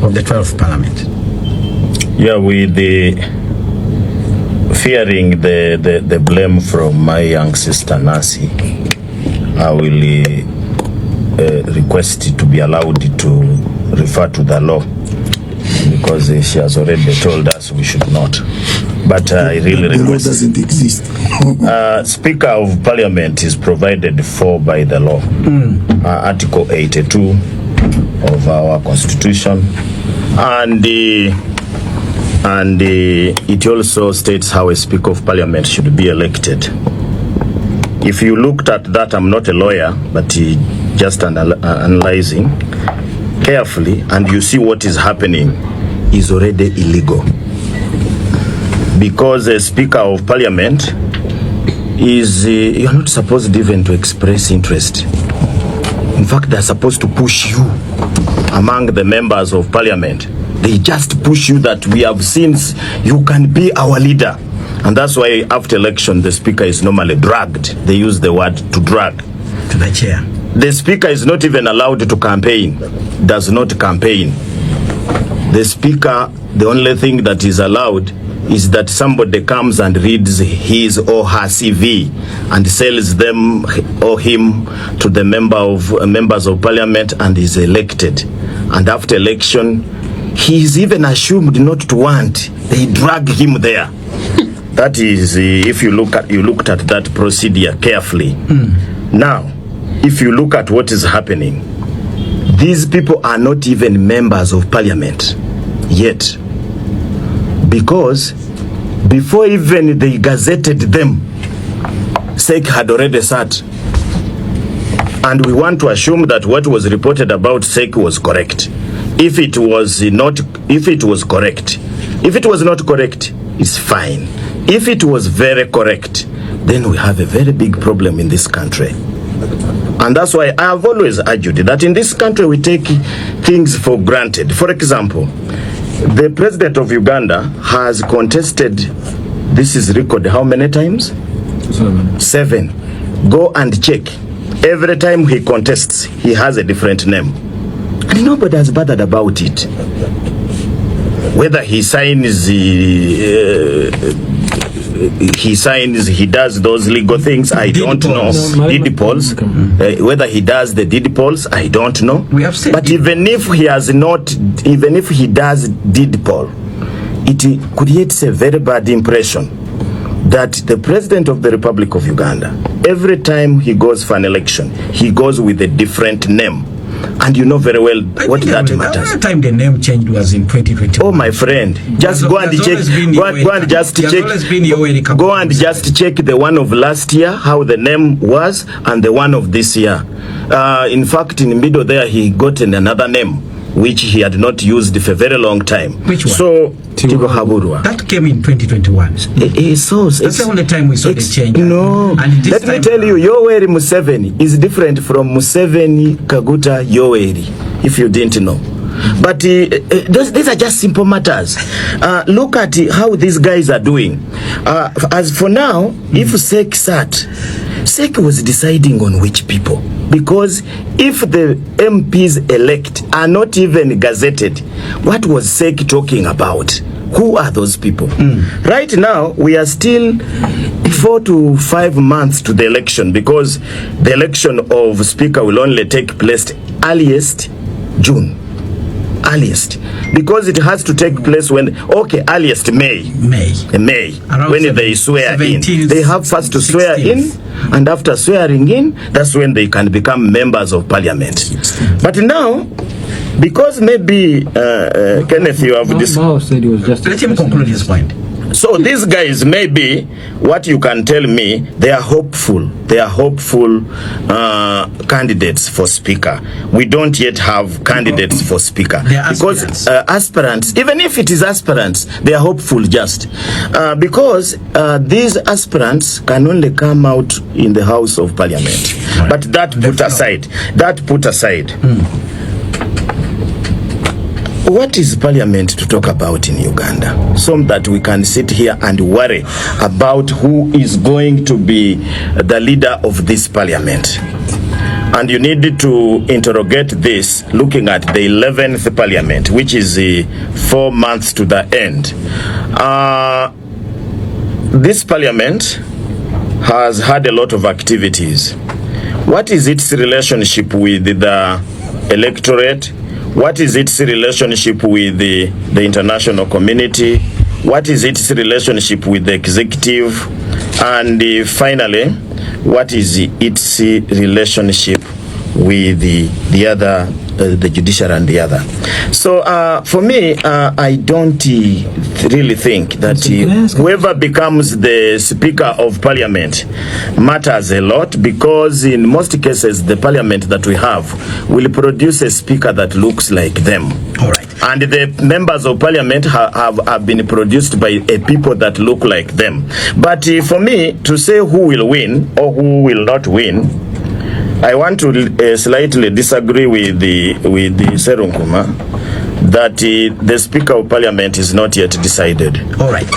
of the 12th Parliament? Yeah, with the fearing the blame from my young sister Nancy, I will request to be allowed to refer to the law, because she has already told us we should not. But I really request. The law doesn't exist. Speaker of Parliament is provided for by the law. Article 82 of our Constitution, and it also states how a Speaker of Parliament should be elected. If you looked at that, I'm not a lawyer, but just analyzing carefully, and you see what is happening is already illegal. Because a Speaker of Parliament is, you're not supposed even to express interest. In fact, they're supposed to push you among the members of Parliament. They just push you that we have seen you can be our leader. And that's why after election, the Speaker is normally dragged. They use the word to drag. To the chair. The Speaker is not even allowed to campaign, does not campaign. The Speaker, the only thing that is allowed is that somebody comes and reads his or her CV and sells them or him to the members of Parliament and is elected. And after election, he is even assumed not to want. They drag him there. That is, if you looked at that procedure carefully. Now, if you look at what is happening, these people are not even members of Parliament yet, because before even they gazetted them, SEC had already sat, and we want to assume that what was reported about SEC was correct. If it was not correct, it's fine. If it was very correct, then we have a very big problem in this country. And that's why I have always argued that in this country we take things for granted. For example, the president of Uganda has contested, this is record how many times? 7. Go and check. Every time he contests, he has a different name. And nobody has bothered about it. Whether he signs, he does those legal things, I don't know. Didi polls. Whether he does the Didi polls, I don't know. But even if he has not, even if he does Didi poll, it creates a very bad impression that the president of the Republic of Uganda, every time he goes for an election, he goes with a different name. And you know very well what that matters. The time the name changed was in 2020. Oh, my friend, just go and check. Go and just check. Go and just check the one of last year, how the name was, and the one of this year. In fact, in the middle there, he got another name, which he had not used for a very long time. Which one? So, that came in 2021. That's the only time we saw the change. No, let me tell you, Yoweri Museveni is different from Museveni Kaguta Yoweri, if you didn't know. But these are just simple matters. Look at how these guys are doing. As for now, if SEC sat, SEC was deciding on which people. Because if the MPs elect are not even gazetted, what was SEC talking about? Who are those people? Right now, we are still 4 to 5 months to the election, because the election of Speaker will only take place earliest June. Earliest, because it has to take place when, okay, earliest May around when they swear in. They have first to swear 16th. In, and after swearing in, that's when they can become members of Parliament. 16th. But now, because maybe Kenneth, you have this. Let him conclude his point. So these guys, maybe what you can tell me, they are hopeful. They are hopeful candidates for speaker. We don't yet have candidates for speaker. Because aspirants, even if it is aspirants, they are hopeful just. Because these aspirants can only come out in the House of Parliament. Right. But that put aside. What is Parliament to talk about in Uganda? So that we can sit here and worry about who is going to be the leader of this Parliament. And you need to interrogate this looking at the 11th parliament, which is 4 months to the end. This parliament has had a lot of activities. What is its relationship with the electorate? What is its relationship with the international community? What is its relationship with the executive? And finally, what is its relationship with the other, the judiciary and the other? So for me, I don't really think that whoever becomes the Speaker of Parliament matters a lot, because in most cases the Parliament that we have will produce a Speaker that looks like them. All right. And the members of Parliament have been produced by people that look like them. But for me to say who will win or who will not win, I want to slightly disagree with the Serunkuma that the Speaker of Parliament is not yet decided. All right.